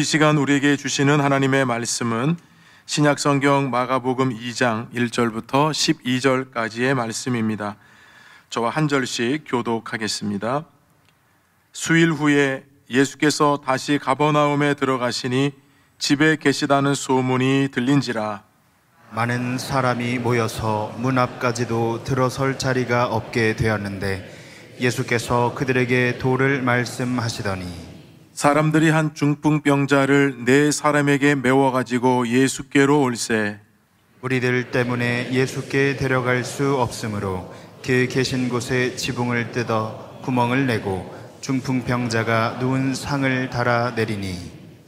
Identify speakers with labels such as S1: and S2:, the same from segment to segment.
S1: 시간 우리에게 주시는 하나님의 말씀은 신약성경 마가복음 2장 1절부터 12절까지의 말씀입니다. 저와 한 절씩 교독하겠습니다. 수일 후에 예수께서 다시 가버나움에 들어가시니 집에 계시다는 소문이 들린지라.
S2: 많은 사람이 모여서 문 앞까지도 들어설 자리가 없게 되었는데 예수께서 그들에게 도를 말씀하시더니
S1: 사람들이 한 중풍병자를 네 사람에게 메워가지고 예수께로 올세.
S2: 우리들 때문에 예수께 데려갈 수 없으므로 그 계신 곳에 지붕을 뜯어 구멍을 내고 중풍병자가 누운 상을 달아 내리니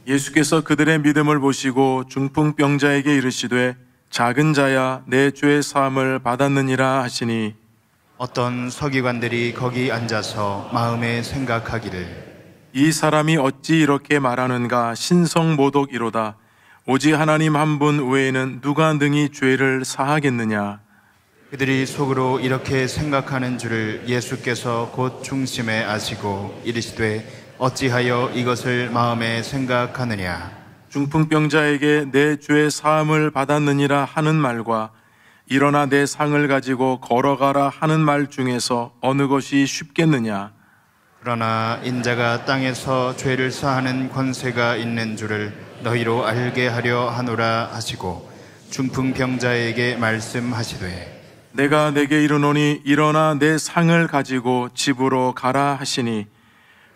S1: 예수께서 그들의 믿음을 보시고 중풍병자에게 이르시되 작은 자야 내 죄 사함을 받았느니라 하시니
S2: 어떤 서기관들이 거기 앉아서 마음에 생각하기를
S1: 이 사람이 어찌 이렇게 말하는가 신성모독이로다. 오직 하나님 한 분 외에는 누가 능히 죄를 사하겠느냐.
S2: 그들이 속으로 이렇게 생각하는 줄을 예수께서 곧 중심에 아시고 이르시되 어찌하여 이것을 마음에 생각하느냐.
S1: 중풍병자에게 내 죄 사함을 받았느니라 하는 말과 일어나 내 상을 가지고 걸어가라 하는 말 중에서 어느 것이 쉽겠느냐.
S2: 그러나 인자가 땅에서 죄를 사하는 권세가 있는 줄을 너희로 알게 하려 하노라 하시고 중풍병자에게 말씀하시되
S1: 내가 내게 이르노니 일어나 내 상을 가지고 집으로 가라 하시니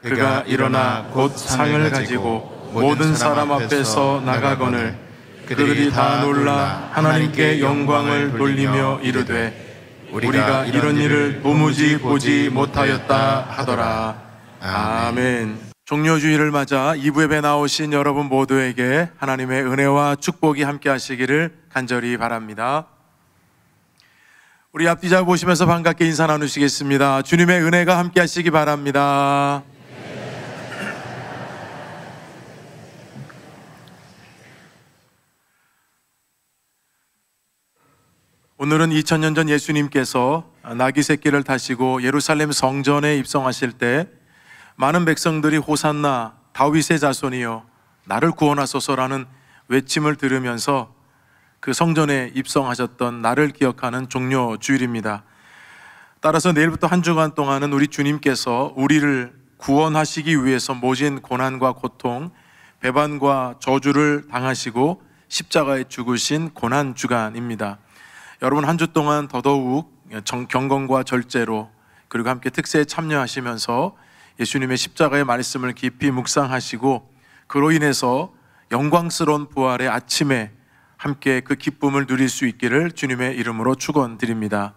S1: 그가 일어나 곧 상을 가지고 모든 사람 앞에서 나가거늘 그들이 다 놀라 하나님께 영광을 돌리며 이르되 우리가 이런 일을 도무지 보지 못하였다 하더라. 아멘. 종료주일을 맞아 2부 예배 나오신 여러분 모두에게 하나님의 은혜와 축복이 함께 하시기를 간절히 바랍니다. 우리 앞뒤자 보시면서 반갑게 인사 나누시겠습니다. 주님의 은혜가 함께 하시기 바랍니다. 오늘은 2000년 전 예수님께서 나귀 새끼를 타시고 예루살렘 성전에 입성하실 때 많은 백성들이 호산나 다윗의 자손이여 나를 구원하소서라는 외침을 들으면서 그 성전에 입성하셨던 날을 기억하는 종료 주일입니다. 따라서 내일부터 한 주간 동안은 우리 주님께서 우리를 구원하시기 위해서 모진 고난과 고통, 배반과 저주를 당하시고 십자가에 죽으신 고난 주간입니다. 여러분 한 주 동안 더더욱 경건과 절제로 그리고 함께 특세에 참여하시면서 예수님의 십자가의 말씀을 깊이 묵상하시고 그로 인해서 영광스러운 부활의 아침에 함께 그 기쁨을 누릴 수 있기를 주님의 이름으로 축원드립니다.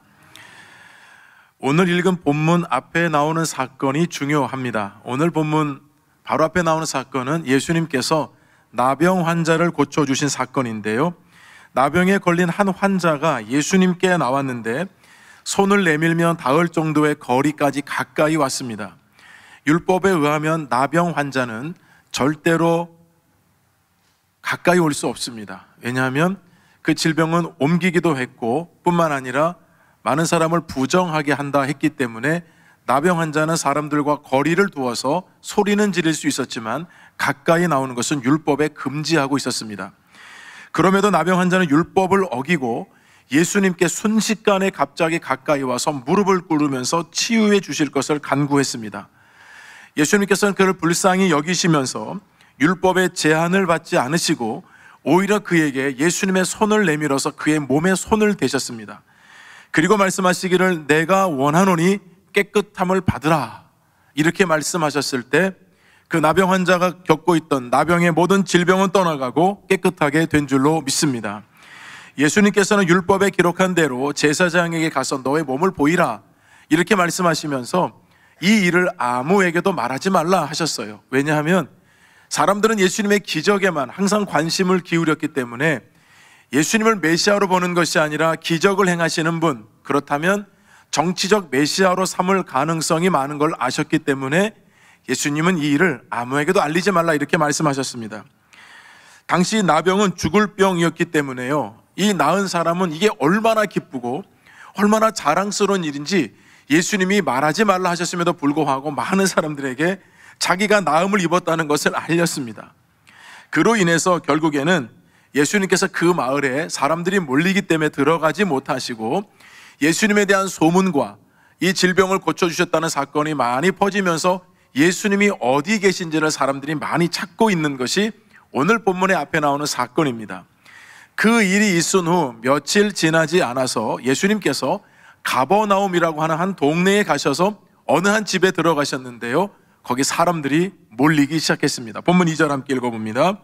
S1: 오늘 읽은 본문 앞에 나오는 사건이 중요합니다. 오늘 본문 바로 앞에 나오는 사건은 예수님께서 나병 환자를 고쳐주신 사건인데요. 나병에 걸린 한 환자가 예수님께 나왔는데 손을 내밀면 닿을 정도의 거리까지 가까이 왔습니다. 율법에 의하면 나병 환자는 절대로 가까이 올 수 없습니다. 왜냐하면 그 질병은 옮기기도 했고 뿐만 아니라 많은 사람을 부정하게 한다 했기 때문에 나병 환자는 사람들과 거리를 두어서 소리는 지를 수 있었지만 가까이 나오는 것은 율법에 금지하고 있었습니다. 그럼에도 나병 환자는 율법을 어기고 예수님께 순식간에 갑자기 가까이 와서 무릎을 꿇으면서 치유해 주실 것을 간구했습니다. 예수님께서는 그를 불쌍히 여기시면서 율법의 제한을 받지 않으시고 오히려 그에게 예수님의 손을 내밀어서 그의 몸에 손을 대셨습니다. 그리고 말씀하시기를 내가 원하노니 깨끗함을 받으라 이렇게 말씀하셨을 때 그 나병 환자가 겪고 있던 나병의 모든 질병은 떠나가고 깨끗하게 된 줄로 믿습니다. 예수님께서는 율법에 기록한 대로 제사장에게 가서 너의 몸을 보이라 이렇게 말씀하시면서 이 일을 아무에게도 말하지 말라 하셨어요. 왜냐하면 사람들은 예수님의 기적에만 항상 관심을 기울였기 때문에 예수님을 메시아로 보는 것이 아니라 기적을 행하시는 분, 그렇다면 정치적 메시아로 삼을 가능성이 많은 걸 아셨기 때문에 예수님은 이 일을 아무에게도 알리지 말라 이렇게 말씀하셨습니다. 당시 나병은 죽을 병이었기 때문에요, 이 나은 사람은 이게 얼마나 기쁘고 얼마나 자랑스러운 일인지 예수님이 말하지 말라 하셨음에도 불구하고 많은 사람들에게 자기가 나음을 입었다는 것을 알렸습니다. 그로 인해서 결국에는 예수님께서 그 마을에 사람들이 몰리기 때문에 들어가지 못하시고 예수님에 대한 소문과 이 질병을 고쳐주셨다는 사건이 많이 퍼지면서 예수님이 어디 계신지를 사람들이 많이 찾고 있는 것이 오늘 본문의 앞에 나오는 사건입니다. 그 일이 있은 후 며칠 지나지 않아서 예수님께서 가버나움이라고 하는 한 동네에 가셔서 어느 한 집에 들어가셨는데요, 거기 사람들이 몰리기 시작했습니다. 본문 2절 함께 읽어봅니다.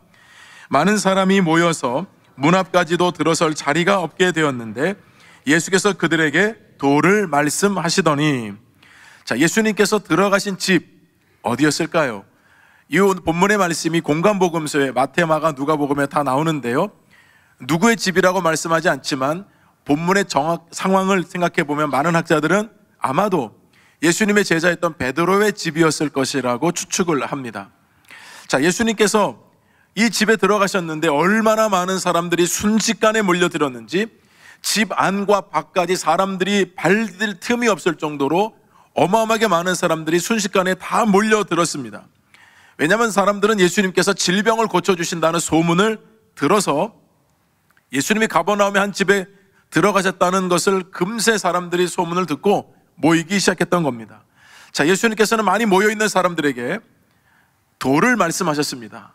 S1: 많은 사람이 모여서 문 앞까지도 들어설 자리가 없게 되었는데 예수께서 그들에게 도를 말씀하시더니, 자, 예수님께서 들어가신 집 어디였을까요? 이 본문의 말씀이 공간복음서에 마태, 마가, 누가복음에 다 나오는데요, 누구의 집이라고 말씀하지 않지만 본문의 정확 상황을 생각해 보면 많은 학자들은 아마도 예수님의 제자였던 베드로의 집이었을 것이라고 추측을 합니다. 자, 예수님께서 이 집에 들어가셨는데 얼마나 많은 사람들이 순식간에 몰려들었는지 집 안과 밖까지 사람들이 발딜 틈이 없을 정도로 어마어마하게 많은 사람들이 순식간에 다 몰려들었습니다. 왜냐하면 사람들은 예수님께서 질병을 고쳐주신다는 소문을 들어서 예수님이 가버나움의 한 집에 들어가셨다는 것을 금세 사람들이 소문을 듣고 모이기 시작했던 겁니다. 자, 예수님께서는 많이 모여있는 사람들에게 도를 말씀하셨습니다.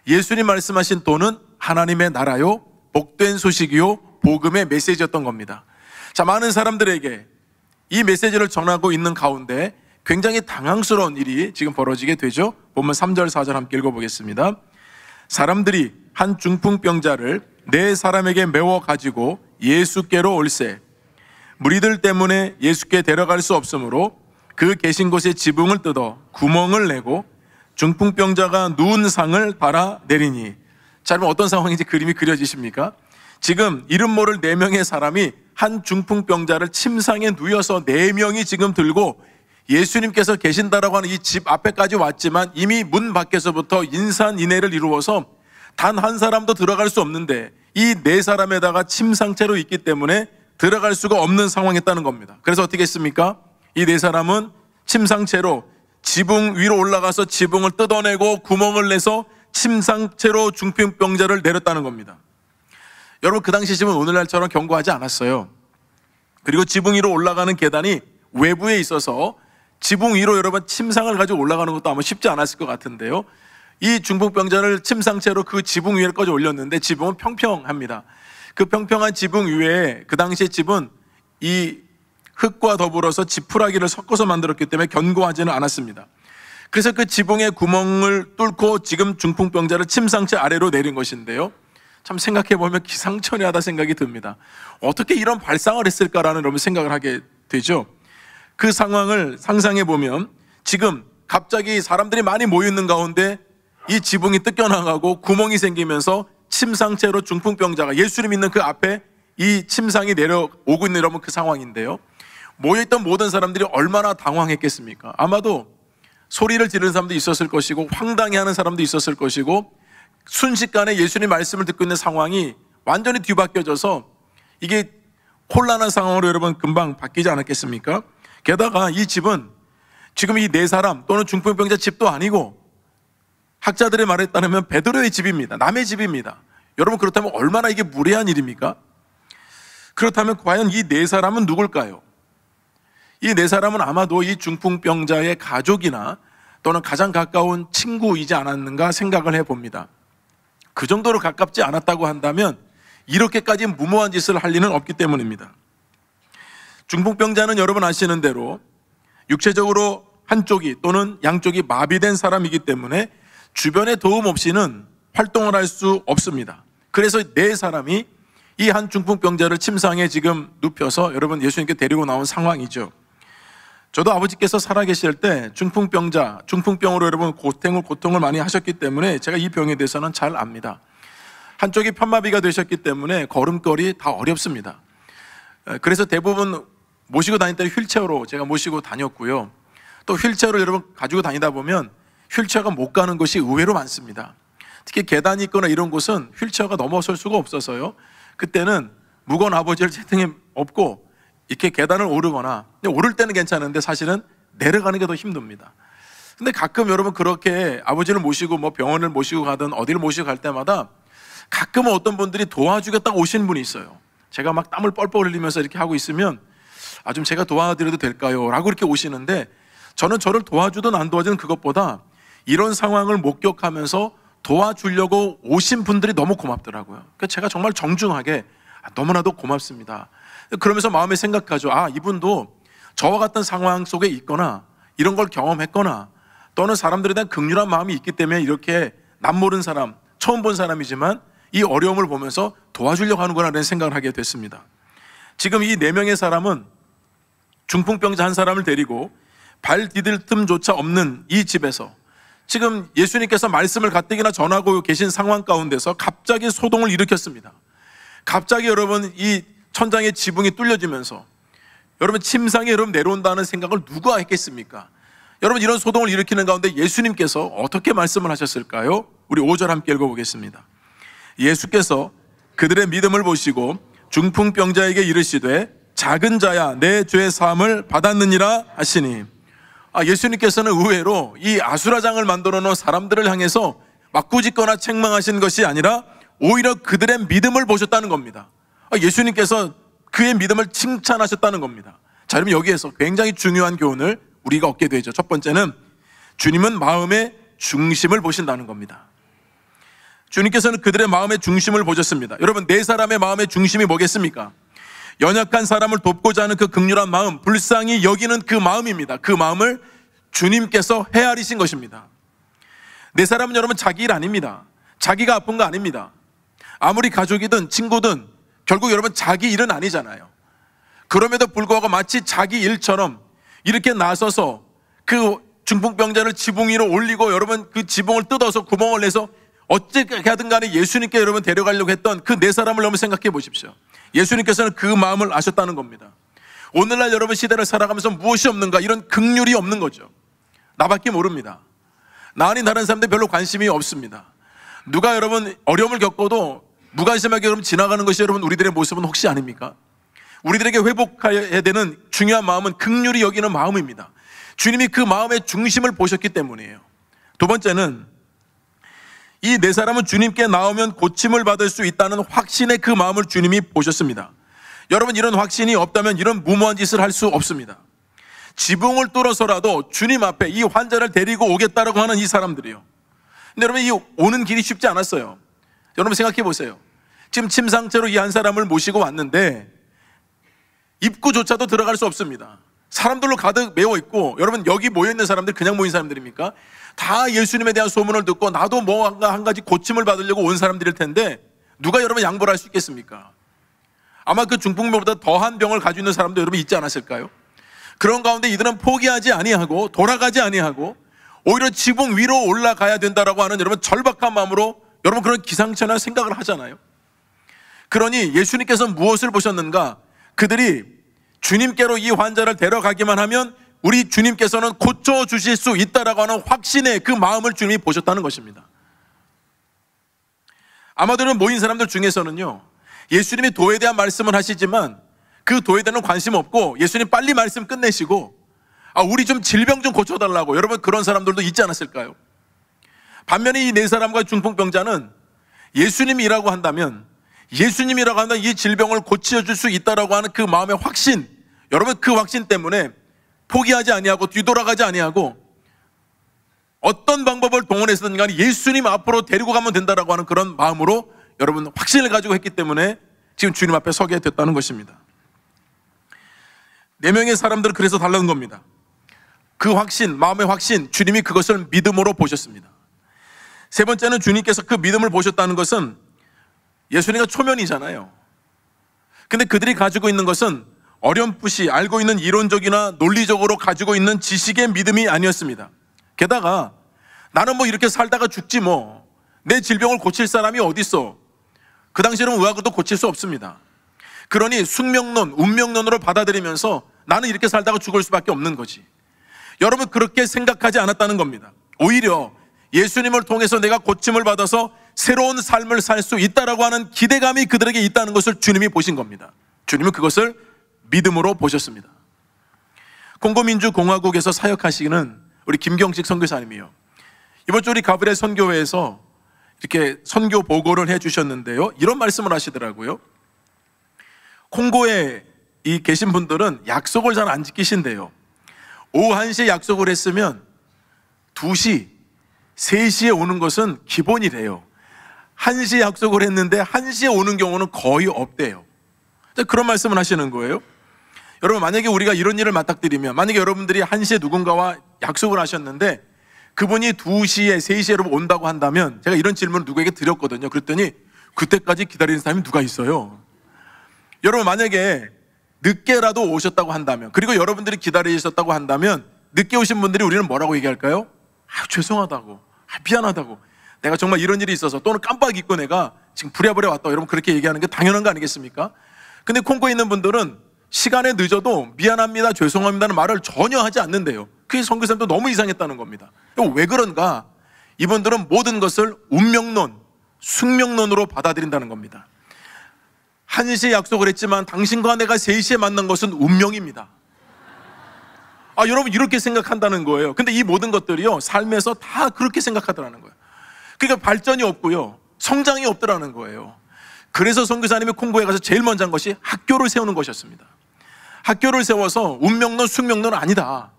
S1: 예수님 말씀하신 도는 하나님의 나라요, 복된 소식이요, 복음의 메시지였던 겁니다. 자, 많은 사람들에게 이 메시지를 전하고 있는 가운데 굉장히 당황스러운 일이 지금 벌어지게 되죠. 본문 3절 4절 함께 읽어보겠습니다. 사람들이 한 중풍병자를 네 사람에게 메워 가지고 예수께로 올세 무리들 때문에 예수께 데려갈 수 없으므로 그 계신 곳에 지붕을 뜯어 구멍을 내고 중풍병자가 누운 상을 달아 내리니. 자, 그럼 어떤 상황인지 그림이 그려지십니까? 지금 이름 모를 4명의 사람이 한 중풍병자를 침상에 누워서 4명이 지금 들고 예수님께서 계신다라고 하는 이 집 앞에까지 왔지만 이미 문 밖에서부터 인산인해를 이루어서 단 한 사람도 들어갈 수 없는데 이 4사람에다가 침상채로 있기 때문에 들어갈 수가 없는 상황이었다는 겁니다. 그래서 어떻게 했습니까? 이 4사람은 침상채로 지붕 위로 올라가서 지붕을 뜯어내고 구멍을 내서 침상채로 중풍병자를 내렸다는 겁니다. 여러분, 그 당시 집은 오늘날처럼 견고하지 않았어요. 그리고 지붕 위로 올라가는 계단이 외부에 있어서 지붕 위로 여러분 침상을 가지고 올라가는 것도 아마 쉽지 않았을 것 같은데요, 이 중풍병자를 침상채로 그 지붕 위에까지 올렸는데 지붕은 평평합니다. 그 평평한 지붕 위에 그 당시의 집은 이 흙과 더불어서 지푸라기를 섞어서 만들었기 때문에 견고하지는 않았습니다. 그래서 그 지붕에 구멍을 뚫고 지금 중풍병자를 침상채 아래로 내린 것인데요, 참 생각해보면 기상천외하다 생각이 듭니다. 어떻게 이런 발상을 했을까라는 여러분 생각을 하게 되죠. 그 상황을 상상해보면 지금 갑자기 사람들이 많이 모여있는 가운데 이 지붕이 뜯겨나가고 구멍이 생기면서 침상채로 중풍병자가 예수님 있는 그 앞에 이 침상이 내려오고 있는 여러분 그 상황인데요, 모여있던 모든 사람들이 얼마나 당황했겠습니까? 아마도 소리를 지르는 사람도 있었을 것이고 황당해하는 사람도 있었을 것이고 순식간에 예수님 말씀을 듣고 있는 상황이 완전히 뒤바뀌어져서 이게 혼란한 상황으로 여러분 금방 바뀌지 않았겠습니까? 게다가 이 집은 지금 이 4사람 또는 중풍병자 집도 아니고 학자들의 말에 따르면 베드로의 집입니다. 남의 집입니다. 여러분, 그렇다면 얼마나 이게 무례한 일입니까? 그렇다면 과연 이 4사람은 누굴까요? 이 4사람은 아마도 이 중풍병자의 가족이나 또는 가장 가까운 친구이지 않았는가 생각을 해봅니다. 그 정도로 가깝지 않았다고 한다면 이렇게까지 무모한 짓을 할 리는 없기 때문입니다. 중풍병자는 여러분 아시는 대로 육체적으로 한쪽이 또는 양쪽이 마비된 사람이기 때문에 주변의 도움 없이는 활동을 할 수 없습니다. 그래서 4사람이 이 한 중풍병자를 침상에 지금 눕혀서 여러분 예수님께 데리고 나온 상황이죠. 저도 아버지께서 살아계실 때 중풍병으로 여러분 고통을 많이 하셨기 때문에 제가 이 병에 대해서는 잘 압니다. 한쪽이 편마비가 되셨기 때문에 걸음걸이 다 어렵습니다. 그래서 대부분 모시고 다닐 때 휠체어로 제가 모시고 다녔고요. 또 휠체어를 여러분 가지고 다니다 보면 휠체어가 못 가는 곳이 의외로 많습니다. 특히 계단이 있거나 이런 곳은 휠체어가 넘어설 수가 없어서요, 그때는 무거운 아버지를 채팅에 업고 이렇게 계단을 오르거나, 오를 때는 괜찮은데 사실은 내려가는 게 더 힘듭니다. 근데 가끔 여러분 그렇게 아버지를 모시고 뭐 병원을 모시고 가든 어디를 모시고 갈 때마다 가끔은 어떤 분들이 도와주겠다고 오시는 분이 있어요. 제가 막 땀을 뻘뻘 흘리면서 이렇게 하고 있으면 좀 제가 도와드려도 될까요? 라고 이렇게 오시는데, 저는 저를 도와주든 안 도와주든 그것보다 이런 상황을 목격하면서 도와주려고 오신 분들이 너무 고맙더라고요. 그러니까 제가 정말 정중하게 너무나도 고맙습니다. 그러면서 마음에 생각하죠. 이분도 저와 같은 상황 속에 있거나 이런 걸 경험했거나 또는 사람들에 대한 긍휼한 마음이 있기 때문에 이렇게 남모르는 사람, 처음 본 사람이지만 이 어려움을 보면서 도와주려고 하는구나 라는 생각을 하게 됐습니다. 지금 이 4명의 사람은 중풍병자 한 사람을 데리고 발 디딜 틈조차 없는 이 집에서 지금 예수님께서 말씀을 가뜩이나 전하고 계신 상황 가운데서 갑자기 소동을 일으켰습니다. 갑자기 여러분 이 천장의 지붕이 뚫려지면서 여러분 침상에 여러분 내려온다는 생각을 누가 했겠습니까? 여러분 이런 소동을 일으키는 가운데 예수님께서 어떻게 말씀을 하셨을까요? 우리 5절 함께 읽어보겠습니다. 예수께서 그들의 믿음을 보시고 중풍병자에게 이르시되 작은 자야 내 죄 사함을 받았느니라 하시니, 예수님께서는 의외로 이 아수라장을 만들어 놓은 사람들을 향해서 막구짓거나 책망하신 것이 아니라 오히려 그들의 믿음을 보셨다는 겁니다. 예수님께서 그의 믿음을 칭찬하셨다는 겁니다. 자, 여러분 여기에서 굉장히 중요한 교훈을 우리가 얻게 되죠. 첫 번째는 주님은 마음의 중심을 보신다는 겁니다. 주님께서는 그들의 마음의 중심을 보셨습니다. 여러분 4사람의 마음의 중심이 뭐겠습니까? 연약한 사람을 돕고자 하는 그 긍휼한 마음, 불쌍히 여기는 그 마음입니다. 그 마음을 주님께서 헤아리신 것입니다. 4사람은 여러분 자기 일 아닙니다. 자기가 아픈 거 아닙니다. 아무리 가족이든 친구든 결국 여러분 자기 일은 아니잖아요. 그럼에도 불구하고 마치 자기 일처럼 이렇게 나서서 그 중풍병자를 지붕 위로 올리고 여러분 그 지붕을 뜯어서 구멍을 내서 어떻게 하든 간에 예수님께 여러분 데려가려고 했던 그 4사람을 한번 생각해 보십시오. 예수님께서는 그 마음을 아셨다는 겁니다. 오늘날 여러분 시대를 살아가면서 무엇이 없는가, 이런 긍휼이 없는 거죠. 나밖에 모릅니다. 나 아닌 다른 사람들 별로 관심이 없습니다. 누가 여러분 어려움을 겪어도 무관심하게 여러분 지나가는 것이 여러분 우리들의 모습은 혹시 아닙니까? 우리들에게 회복해야 되는 중요한 마음은 긍휼히 여기는 마음입니다. 주님이 그 마음의 중심을 보셨기 때문이에요. 두 번째는 이 4사람은 주님께 나오면 고침을 받을 수 있다는 확신의 그 마음을 주님이 보셨습니다. 여러분 이런 확신이 없다면 이런 무모한 짓을 할 수 없습니다. 지붕을 뚫어서라도 주님 앞에 이 환자를 데리고 오겠다라고 하는 이 사람들이요. 근데 여러분 이 오는 길이 쉽지 않았어요. 여러분 생각해 보세요. 지금 침상채로 이 한 사람을 모시고 왔는데 입구조차도 들어갈 수 없습니다. 사람들로 가득 메워 있고, 여러분 여기 모여있는 사람들 그냥 모인 사람들입니까? 다 예수님에 대한 소문을 듣고 나도 뭔가 한 가지 고침을 받으려고 온 사람들일 텐데 누가 여러분 양보를 할 수 있겠습니까? 아마 그 중풍병보다 더한 병을 가지고 있는 사람도 여러분 있지 않았을까요? 그런 가운데 이들은 포기하지 아니하고 돌아가지 아니하고 오히려 지붕 위로 올라가야 된다라고 하는 여러분 절박한 마음으로 여러분 그런 기상천외한 생각을 하잖아요. 그러니 예수님께서 무엇을 보셨는가? 그들이 주님께로 이 환자를 데려가기만 하면 우리 주님께서는 고쳐주실 수 있다라고 하는 확신의 그 마음을 주님이 보셨다는 것입니다. 아마도 모인 사람들 중에서는요, 예수님이 도에 대한 말씀을 하시지만 그 도에 대한 관심 없고 예수님 빨리 말씀 끝내시고 우리 좀 질병 좀 고쳐달라고, 여러분 그런 사람들도 있지 않았을까요? 반면에 이 4사람과 중풍병자는 예수님이라고 한다면 이 질병을 고쳐줄 수 있다라고 하는 그 마음의 확신, 여러분 그 확신 때문에 포기하지 아니하고 뒤돌아가지 아니하고 어떤 방법을 동원해서든 간에 예수님 앞으로 데리고 가면 된다라고 하는 그런 마음으로 여러분 확신을 가지고 했기 때문에 지금 주님 앞에 서게 됐다는 것입니다. 4명의 사람들은 그래서 달라는 겁니다. 그 확신, 마음의 확신, 주님이 그것을 믿음으로 보셨습니다. 세 번째는 주님께서 그 믿음을 보셨다는 것은 예수님과 초면이잖아요. 근데 그들이 가지고 있는 것은 어렴풋이 알고 있는 이론적이나 논리적으로 가지고 있는 지식의 믿음이 아니었습니다. 게다가 나는 뭐 이렇게 살다가 죽지 뭐, 내 질병을 고칠 사람이 어딨어. 그 당시에는 의학으로도 고칠 수 없습니다. 그러니 숙명론, 운명론으로 받아들이면서 나는 이렇게 살다가 죽을 수밖에 없는 거지. 여러분 그렇게 생각하지 않았다는 겁니다. 오히려 예수님을 통해서 내가 고침을 받아서 새로운 삶을 살 수 있다라고 하는 기대감이 그들에게 있다는 것을 주님이 보신 겁니다. 주님은 그것을 믿음으로 보셨습니다. 콩고민주공화국에서 사역하시기는 우리 김경식 선교사님이요. 이번 주 우리 가브리엘 선교회에서 이렇게 선교 보고를 해주셨는데요. 이런 말씀을 하시더라고요. 콩고에 이 계신 분들은 약속을 잘 안 지키신대요. 오후 1시에 약속을 했으면 2시, 3시에 오는 것은 기본이래요. 1시에 약속을 했는데 1시에 오는 경우는 거의 없대요. 그런 말씀을 하시는 거예요. 여러분, 만약에 우리가 이런 일을 맞닥뜨리면, 만약에 여러분들이 1시에 누군가와 약속을 하셨는데 그분이 2시에, 3시에 온다고 한다면, 제가 이런 질문을 누구에게 드렸거든요. 그랬더니 그때까지 기다리는 사람이 누가 있어요? 여러분, 만약에 늦게라도 오셨다고 한다면, 그리고 여러분들이 기다리셨다고 한다면, 늦게 오신 분들이 우리는 뭐라고 얘기할까요? 죄송하다고, 미안하다고, 내가 정말 이런 일이 있어서, 또는 깜빡 잊고 내가 지금 부랴부랴 왔다고, 여러분 그렇게 얘기하는 게 당연한 거 아니겠습니까? 근데 콩고에 있는 분들은 시간에 늦어도 미안합니다, 죄송합니다는 말을 전혀 하지 않는데요. 그게 선교사님도 너무 이상했다는 겁니다. 왜 그런가? 이분들은 모든 것을 운명론, 숙명론으로 받아들인다는 겁니다. 1시에 약속을 했지만 당신과 내가 3시에 만난 것은 운명입니다. 여러분, 이렇게 생각한다는 거예요. 근데 이 모든 것들이요, 삶에서 다 그렇게 생각하더라는 거예요. 그러니까 발전이 없고요, 성장이 없더라는 거예요. 그래서 선교사님이 콩고에 가서 제일 먼저 한 것이 학교를 세우는 것이었습니다. 학교를 세워서 운명론, 숙명론은 아니다.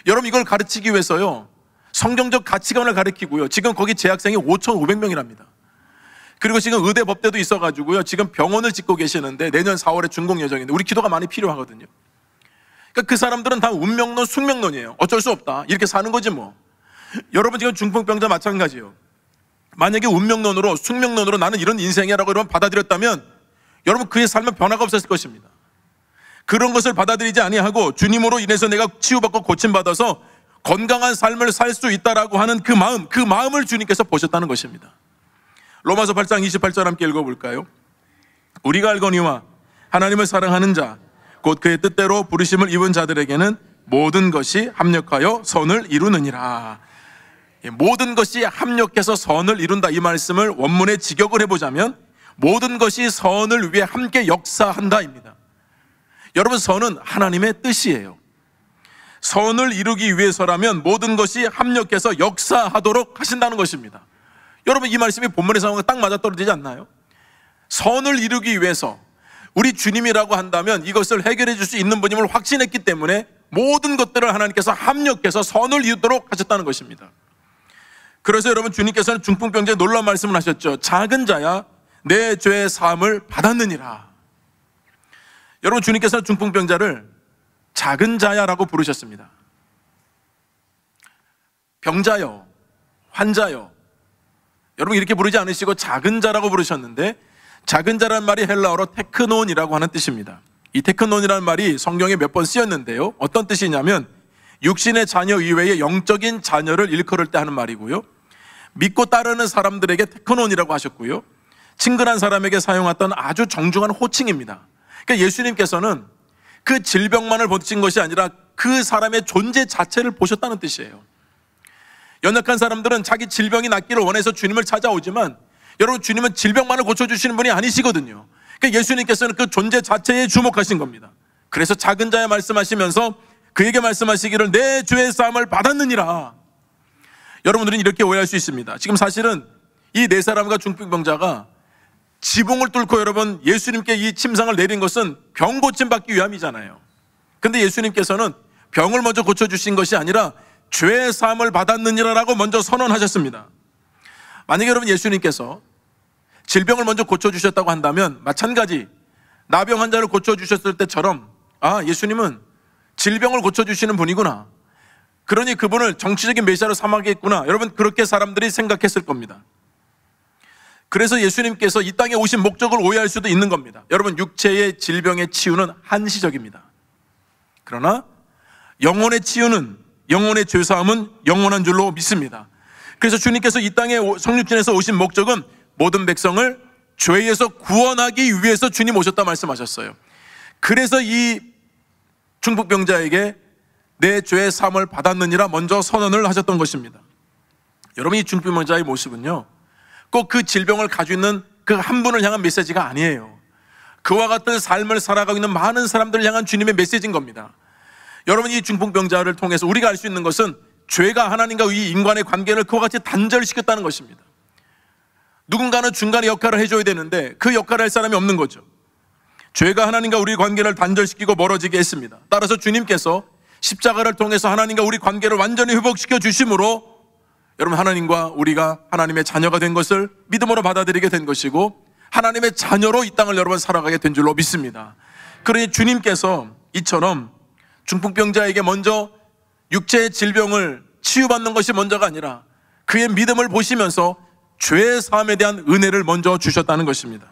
S1: 여러분, 이걸 가르치기 위해서요, 성경적 가치관을 가르치고요, 지금 거기 재학생이 5,500명이랍니다. 그리고 지금 의대 법대도 있어가지고요, 지금 병원을 짓고 계시는데 내년 4월에 준공 예정인데 우리 기도가 많이 필요하거든요. 그러니까 그 사람들은 다 운명론, 숙명론이에요. 어쩔 수 없다, 이렇게 사는 거지 뭐. 여러분, 지금 중풍병자 마찬가지예요. 만약에 운명론으로, 숙명론으로 나는 이런 인생이라고 여러분 받아들였다면, 여러분 그의 삶은 변화가 없었을 것입니다. 그런 것을 받아들이지 아니하고 주님으로 인해서 내가 치유받고 고침받아서 건강한 삶을 살 수 있다라고 하는 그 마음을 주님께서 보셨다는 것입니다. 로마서 8장 28절 함께 읽어볼까요? 우리가 알거니와 하나님을 사랑하는 자, 곧 그의 뜻대로 부르심을 입은 자들에게는 모든 것이 합력하여 선을 이루느니라. 모든 것이 합력해서 선을 이룬다, 이 말씀을 원문에 직역을 해보자면 모든 것이 선을 위해 함께 역사한다입니다. 여러분, 선은 하나님의 뜻이에요. 선을 이루기 위해서라면 모든 것이 합력해서 역사하도록 하신다는 것입니다. 여러분, 이 말씀이 본문의 상황과 딱 맞아떨어지지 않나요? 선을 이루기 위해서 우리 주님이라고 한다면 이것을 해결해 줄 수 있는 분임을 확신했기 때문에 모든 것들을 하나님께서 합력해서 선을 이루도록 하셨다는 것입니다. 그래서 여러분, 주님께서는 중풍병자에 놀라운 말씀을 하셨죠. 작은 자야 내 죄의 사함을 받았느니라. 여러분, 주님께서는 중풍병자를 작은 자야라고 부르셨습니다. 병자여, 환자여, 여러분 이렇게 부르지 않으시고 작은 자라고 부르셨는데, 작은 자라는 말이 헬라어로 테크논이라고 하는 뜻입니다. 이 테크논이라는 말이 성경에 몇 번 쓰였는데요, 어떤 뜻이냐면 육신의 자녀 이외에 영적인 자녀를 일컬을 때 하는 말이고요, 믿고 따르는 사람들에게 테크논이라고 하셨고요, 친근한 사람에게 사용했던 아주 정중한 호칭입니다. 그러니까 예수님께서는 그 질병만을 보신 것이 아니라 그 사람의 존재 자체를 보셨다는 뜻이에요. 연약한 사람들은 자기 질병이 낫기를 원해서 주님을 찾아오지만, 여러분, 주님은 질병만을 고쳐주시는 분이 아니시거든요. 그러니까 예수님께서는 그 존재 자체에 주목하신 겁니다. 그래서 작은 자에 말씀하시면서 그에게 말씀하시기를 내 죄의 사함을 받았느니라. 여러분들은 이렇게 오해할 수 있습니다. 지금 사실은 이 네 사람과 중풍병자가 지붕을 뚫고 여러분 예수님께 이 침상을 내린 것은 병 고침 받기 위함이잖아요. 근데 예수님께서는 병을 먼저 고쳐주신 것이 아니라 죄의 사함을 받았느니라라고 먼저 선언하셨습니다. 만약에 여러분 예수님께서 질병을 먼저 고쳐주셨다고 한다면 마찬가지 나병 환자를 고쳐주셨을 때처럼, 예수님은 질병을 고쳐주시는 분이구나, 그러니 그분을 정치적인 메시아로 삼아야겠구나, 여러분 그렇게 사람들이 생각했을 겁니다. 그래서 예수님께서 이 땅에 오신 목적을 오해할 수도 있는 겁니다. 여러분, 육체의 질병의 치유는 한시적입니다. 그러나 영혼의 치유는, 영혼의 죄사함은 영원한 줄로 믿습니다. 그래서 주님께서 이 땅에 성육신에서 오신 목적은 모든 백성을 죄에서 구원하기 위해서 주님 오셨다 말씀하셨어요. 그래서 이 중풍병자에게 내 죄의 사함을 받았느니라 먼저 선언을 하셨던 것입니다. 여러분, 이 중풍병자의 모습은요, 꼭 그 질병을 가지고 있는 그 한 분을 향한 메시지가 아니에요. 그와 같은 삶을 살아가고 있는 많은 사람들을 향한 주님의 메시지인 겁니다. 여러분, 이 중풍병자를 통해서 우리가 알 수 있는 것은 죄가 하나님과 이 인간의 관계를 그와 같이 단절시켰다는 것입니다. 누군가는 중간에 역할을 해줘야 되는데 그 역할을 할 사람이 없는 거죠. 죄가 하나님과 우리 관계를 단절시키고 멀어지게 했습니다. 따라서 주님께서 십자가를 통해서 하나님과 우리 관계를 완전히 회복시켜 주심으로 여러분, 하나님과 우리가 하나님의 자녀가 된 것을 믿음으로 받아들이게 된 것이고 하나님의 자녀로 이 땅을 여러분 살아가게 된 줄로 믿습니다. 그러니 주님께서 이처럼 중풍병자에게 먼저 육체의 질병을 치유받는 것이 먼저가 아니라 그의 믿음을 보시면서 죄의 사함에 대한 은혜를 먼저 주셨다는 것입니다.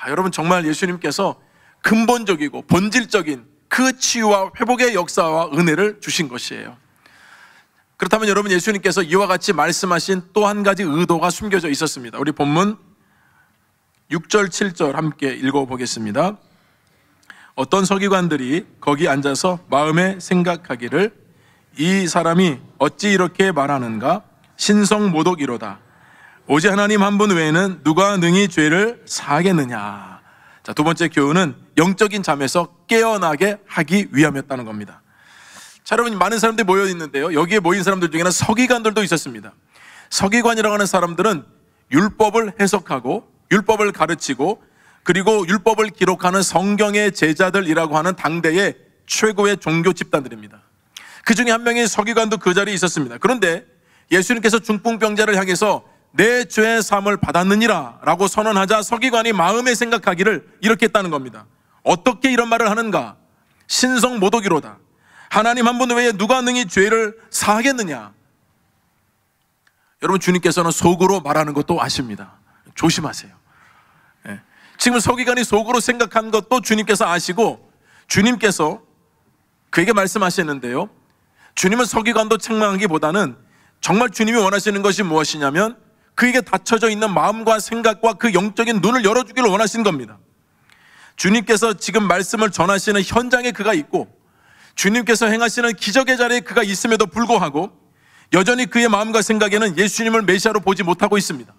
S1: 여러분, 정말 예수님께서 근본적이고 본질적인 그 치유와 회복의 역사와 은혜를 주신 것이에요. 그렇다면 여러분, 예수님께서 이와 같이 말씀하신 또 한 가지 의도가 숨겨져 있었습니다. 우리 본문 6절 7절 함께 읽어보겠습니다. 어떤 서기관들이 거기 앉아서 마음에 생각하기를 이 사람이 어찌 이렇게 말하는가? 신성모독이로다. 오직 하나님 한 분 외에는 누가 능히 죄를 사하겠느냐. 자, 두 번째 교훈은 영적인 잠에서 깨어나게 하기 위함이었다는 겁니다. 자, 여러분, 많은 사람들이 모여 있는데요, 여기에 모인 사람들 중에는 서기관들도 있었습니다. 서기관이라고 하는 사람들은 율법을 해석하고 율법을 가르치고 그리고 율법을 기록하는 성경의 제자들이라고 하는 당대의 최고의 종교 집단들입니다. 그 중에 한 명의 서기관도 그 자리에 있었습니다. 그런데 예수님께서 중풍병자를 향해서 내 죄의 사함을 받았느니라 라고 선언하자 서기관이 마음에 생각하기를 이렇게 했다는 겁니다. 어떻게 이런 말을 하는가? 신성모독이로다. 하나님 한 분 외에 누가 능히 죄를 사하겠느냐. 여러분, 주님께서는 속으로 말하는 것도 아십니다. 조심하세요. 지금 서기관이 속으로 생각한 것도 주님께서 아시고 주님께서 그에게 말씀하시는데요, 주님은 서기관도 책망하기보다는 정말 주님이 원하시는 것이 무엇이냐면 그에게 닫혀져 있는 마음과 생각과 그 영적인 눈을 열어주기를 원하신 겁니다. 주님께서 지금 말씀을 전하시는 현장에 그가 있고 주님께서 행하시는 기적의 자리에 그가 있음에도 불구하고 여전히 그의 마음과 생각에는 예수님을 메시아로 보지 못하고 있습니다.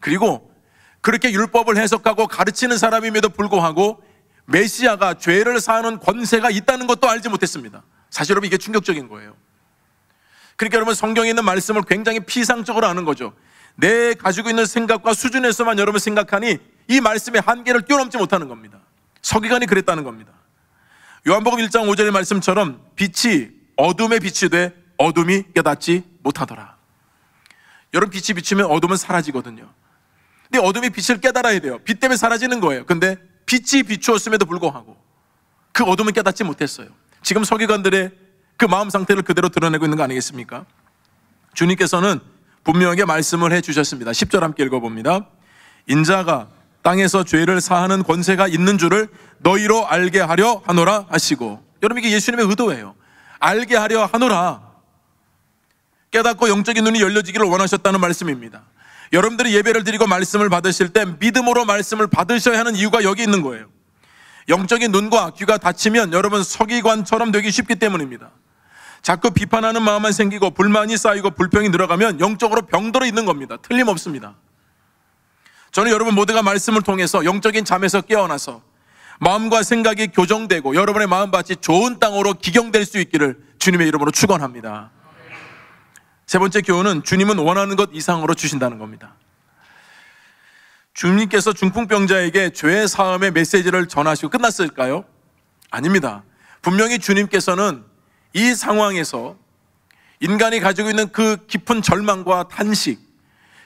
S1: 그리고 그렇게 율법을 해석하고 가르치는 사람임에도 불구하고 메시아가 죄를 사하는 권세가 있다는 것도 알지 못했습니다. 사실 여러분, 이게 충격적인 거예요. 그러니까 여러분, 성경에 있는 말씀을 굉장히 피상적으로 아는 거죠. 내 가지고 있는 생각과 수준에서만 여러분 생각하니 이 말씀의 한계를 뛰어넘지 못하는 겁니다. 서기관이 그랬다는 겁니다. 요한복음 1장 5절의 말씀처럼 빛이 어둠에 빛이 돼 어둠이 깨닫지 못하더라. 여러분, 빛이 비추면 어둠은 사라지거든요. 근데 어둠이 빛을 깨달아야 돼요. 빛 때문에 사라지는 거예요. 근데 빛이 비추었음에도 불구하고 그 어둠은 깨닫지 못했어요. 지금 서기관들의 그 마음 상태를 그대로 드러내고 있는 거 아니겠습니까? 주님께서는 분명하게 말씀을 해주셨습니다. 10절 함께 읽어봅니다. 인자가 땅에서 죄를 사하는 권세가 있는 줄을 너희로 알게 하려 하노라 하시고. 여러분, 이게 예수님의 의도예요. 알게 하려 하노라. 깨닫고 영적인 눈이 열려지기를 원하셨다는 말씀입니다. 여러분들이 예배를 드리고 말씀을 받으실 때 믿음으로 말씀을 받으셔야 하는 이유가 여기 있는 거예요. 영적인 눈과 귀가 닫히면 여러분 서기관처럼 되기 쉽기 때문입니다. 자꾸 비판하는 마음만 생기고 불만이 쌓이고 불평이 늘어가면 영적으로 병들어 있는 겁니다. 틀림없습니다. 저는 여러분 모두가 말씀을 통해서 영적인 잠에서 깨어나서 마음과 생각이 교정되고 여러분의 마음밭이 좋은 땅으로 기경될 수 있기를 주님의 이름으로 축원합니다. 세 번째 교훈은 주님은 원하는 것 이상으로 주신다는 겁니다. 주님께서 중풍병자에게 죄의 사함의 메시지를 전하시고 끝났을까요? 아닙니다. 분명히 주님께서는 이 상황에서 인간이 가지고 있는 그 깊은 절망과 탄식,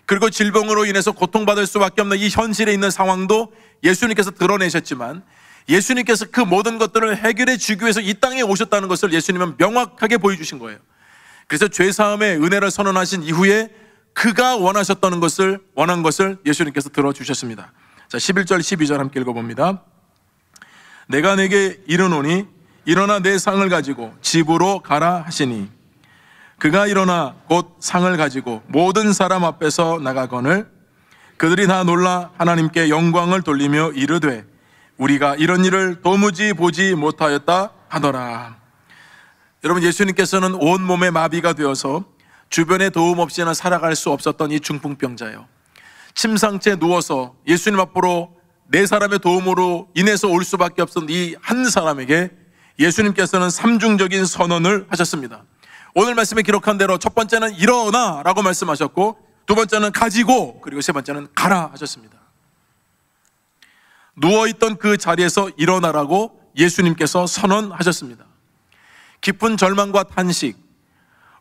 S1: 그리고 질병으로 인해서 고통받을 수밖에 없는 이 현실에 있는 상황도 예수님께서 드러내셨지만 예수님께서 그 모든 것들을 해결해 주기 위해서 이 땅에 오셨다는 것을 예수님은 명확하게 보여주신 거예요. 그래서 죄사함의 은혜를 선언하신 이후에 그가 원한 것을 예수님께서 들어주셨습니다. 자, 11절 12절 함께 읽어봅니다. 내가 내게 이르노니 일어나 내 상을 가지고 집으로 가라 하시니 그가 일어나 곧 상을 가지고 모든 사람 앞에서 나가거늘 그들이 다 놀라 하나님께 영광을 돌리며 이르되 우리가 이런 일을 도무지 보지 못하였다 하더라. 여러분, 예수님께서는 온몸에 마비가 되어서 주변에 도움 없이는 살아갈 수 없었던 이 중풍병자예요. 침상채 누워서 예수님 앞으로 네 사람의 도움으로 인해서 올 수밖에 없었던 이 한 사람에게 예수님께서는 삼중적인 선언을 하셨습니다. 오늘 말씀에 기록한 대로 첫 번째는 일어나 라고 말씀하셨고, 두 번째는 가지고, 그리고 세 번째는 가라 하셨습니다. 누워있던 그 자리에서 일어나라고 예수님께서 선언하셨습니다. 깊은 절망과 탄식,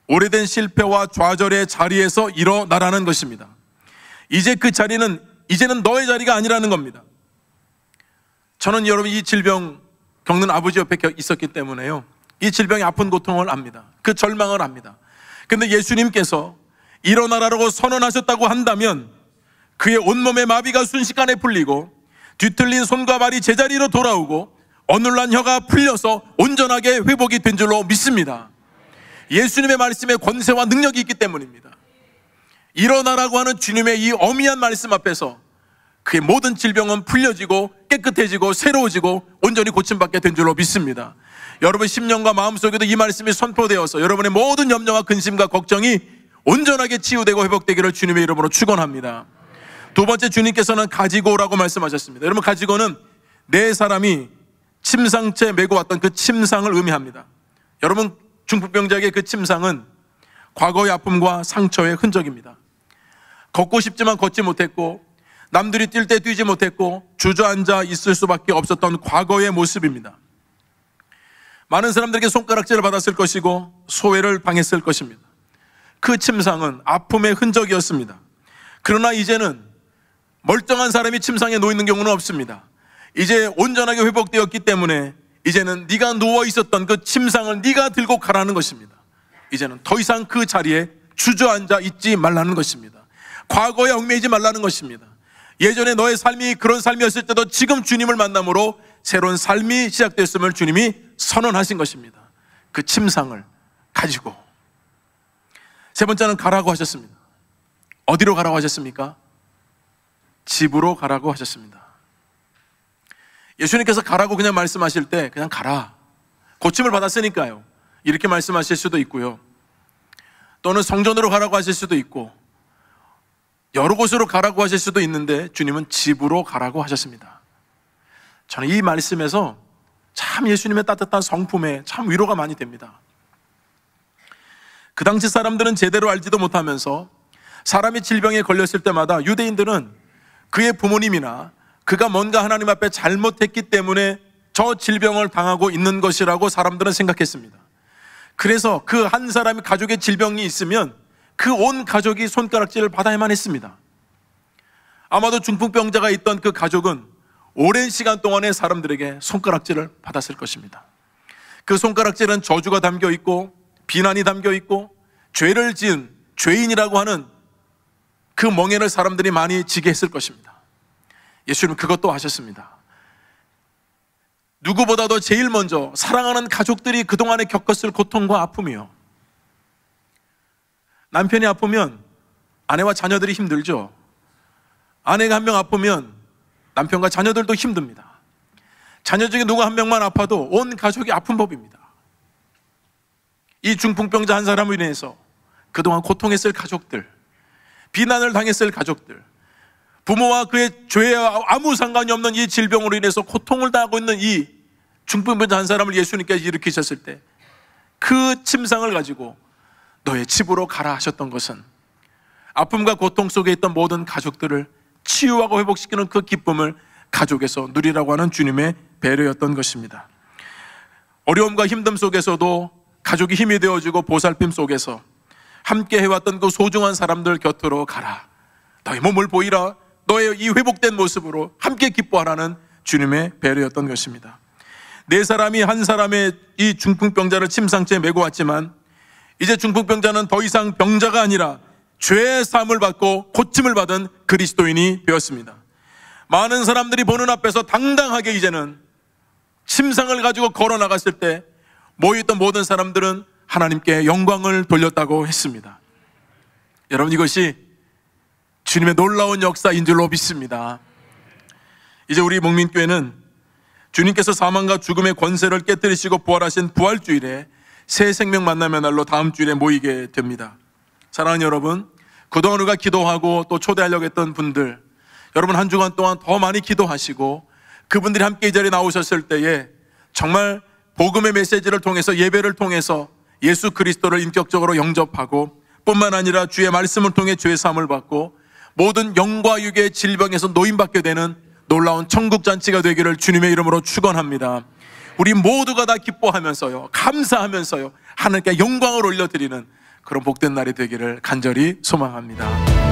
S1: 오래된 실패와 좌절의 자리에서 일어나라는 것입니다. 이제 그 자리는 이제는 너의 자리가 아니라는 겁니다. 저는 여러분 이 질병 겪는 아버지 옆에 있었기 때문에요, 이 질병의 아픈 고통을 압니다. 그 절망을 압니다. 근데 예수님께서 일어나라고 선언하셨다고 한다면 그의 온몸의 마비가 순식간에 풀리고 뒤틀린 손과 발이 제자리로 돌아오고 어눌한 혀가 풀려서 온전하게 회복이 된 줄로 믿습니다. 예수님의 말씀에 권세와 능력이 있기 때문입니다. 일어나라고 하는 주님의 이 어미한 말씀 앞에서 그의 모든 질병은 풀려지고 깨끗해지고 새로워지고 온전히 고침받게 된 줄로 믿습니다. 여러분 심령과 마음속에도 이 말씀이 선포되어서 여러분의 모든 염려와 근심과 걱정이 온전하게 치유되고 회복되기를 주님의 이름으로 축원합니다. 두 번째, 주님께서는 가지고라고 말씀하셨습니다. 여러분, 가지고는 네 사람이 침상째 메고 왔던 그 침상을 의미합니다. 여러분, 중풍병자에게 그 침상은 과거의 아픔과 상처의 흔적입니다. 걷고 싶지만 걷지 못했고 남들이 뛸 때 뛰지 못했고 주저앉아 있을 수밖에 없었던 과거의 모습입니다. 많은 사람들에게 손가락질을 받았을 것이고 소외를 당했을 것입니다. 그 침상은 아픔의 흔적이었습니다. 그러나 이제는 멀쩡한 사람이 침상에 놓여 있는 경우는 없습니다. 이제 온전하게 회복되었기 때문에 이제는 네가 누워 있었던 그 침상을 네가 들고 가라는 것입니다. 이제는 더 이상 그 자리에 주저앉아 있지 말라는 것입니다. 과거에 얽매이지 말라는 것입니다. 예전에 너의 삶이 그런 삶이었을 때도 지금 주님을 만남으로 새로운 삶이 시작됐음을 주님이 선언하신 것입니다. 그 침상을 가지고. 세 번째는 가라고 하셨습니다. 어디로 가라고 하셨습니까? 집으로 가라고 하셨습니다. 예수님께서 가라고 그냥 말씀하실 때 그냥 가라, 고침을 받았으니까요, 이렇게 말씀하실 수도 있고요, 또는 성전으로 가라고 하실 수도 있고 여러 곳으로 가라고 하실 수도 있는데 주님은 집으로 가라고 하셨습니다. 저는 이 말씀에서 참 예수님의 따뜻한 성품에 참 위로가 많이 됩니다. 그 당시 사람들은 제대로 알지도 못하면서 사람이 질병에 걸렸을 때마다 유대인들은 그의 부모님이나 그가 뭔가 하나님 앞에 잘못했기 때문에 저 질병을 당하고 있는 것이라고 사람들은 생각했습니다. 그래서 그 한 사람이 가족의 질병이 있으면 그 온 가족이 손가락질을 받아야만 했습니다. 아마도 중풍병자가 있던 그 가족은 오랜 시간 동안에 사람들에게 손가락질을 받았을 것입니다. 그 손가락질은 저주가 담겨 있고 비난이 담겨 있고 죄를 지은 죄인이라고 하는 그 멍에를 사람들이 많이 지게 했을 것입니다. 예수님은 그것도 하셨습니다. 누구보다도 제일 먼저 사랑하는 가족들이 그동안에 겪었을 고통과 아픔이요, 남편이 아프면 아내와 자녀들이 힘들죠. 아내가 한 명 아프면 남편과 자녀들도 힘듭니다. 자녀 중에 누구 한 명만 아파도 온 가족이 아픈 법입니다. 이 중풍병자 한 사람으로 인해서 그동안 고통했을 가족들, 비난을 당했을 가족들, 부모와 그의 죄와 아무 상관이 없는 이 질병으로 인해서 고통을 당하고 있는 이 중풍병자 한 사람을 예수님께서 일으키셨을 때 그 침상을 가지고 너의 집으로 가라 하셨던 것은 아픔과 고통 속에 있던 모든 가족들을 치유하고 회복시키는 그 기쁨을 가족에서 누리라고 하는 주님의 배려였던 것입니다. 어려움과 힘듦 속에서도 가족이 힘이 되어주고 보살핌 속에서 함께 해왔던 그 소중한 사람들 곁으로 가라, 너의 몸을 보이라, 너의 이 회복된 모습으로 함께 기뻐하라는 주님의 배려였던 것입니다. 네 사람이 한 사람의 이 중풍병자를 침상째에 메고 왔지만 이제 중풍병자는 더 이상 병자가 아니라 죄의 사함을 받고 고침을 받은 그리스도인이 되었습니다. 많은 사람들이 보는 앞에서 당당하게 이제는 침상을 가지고 걸어 나갔을 때 모여있던 모든 사람들은 하나님께 영광을 돌렸다고 했습니다. 여러분, 이것이 주님의 놀라운 역사인 줄로 믿습니다. 이제 우리 목민교회는 주님께서 사망과 죽음의 권세를 깨뜨리시고 부활하신 부활주일에 새 생명 만남의 날로 다음 주일에 모이게 됩니다. 사랑하는 여러분, 그동안 우리가 기도하고 또 초대하려고 했던 분들, 여러분 한 주간 동안 더 많이 기도하시고 그분들이 함께 이 자리에 나오셨을 때에 정말 복음의 메시지를 통해서, 예배를 통해서 예수 그리스도를 인격적으로 영접하고 뿐만 아니라 주의 말씀을 통해 죄 사함을 받고 모든 영과 육의 질병에서 노인받게 되는 놀라운 천국잔치가 되기를 주님의 이름으로 축원합니다. 우리 모두가 다 기뻐하면서요, 감사하면서요, 하나님께 영광을 올려드리는 그런 복된 날이 되기를 간절히 소망합니다.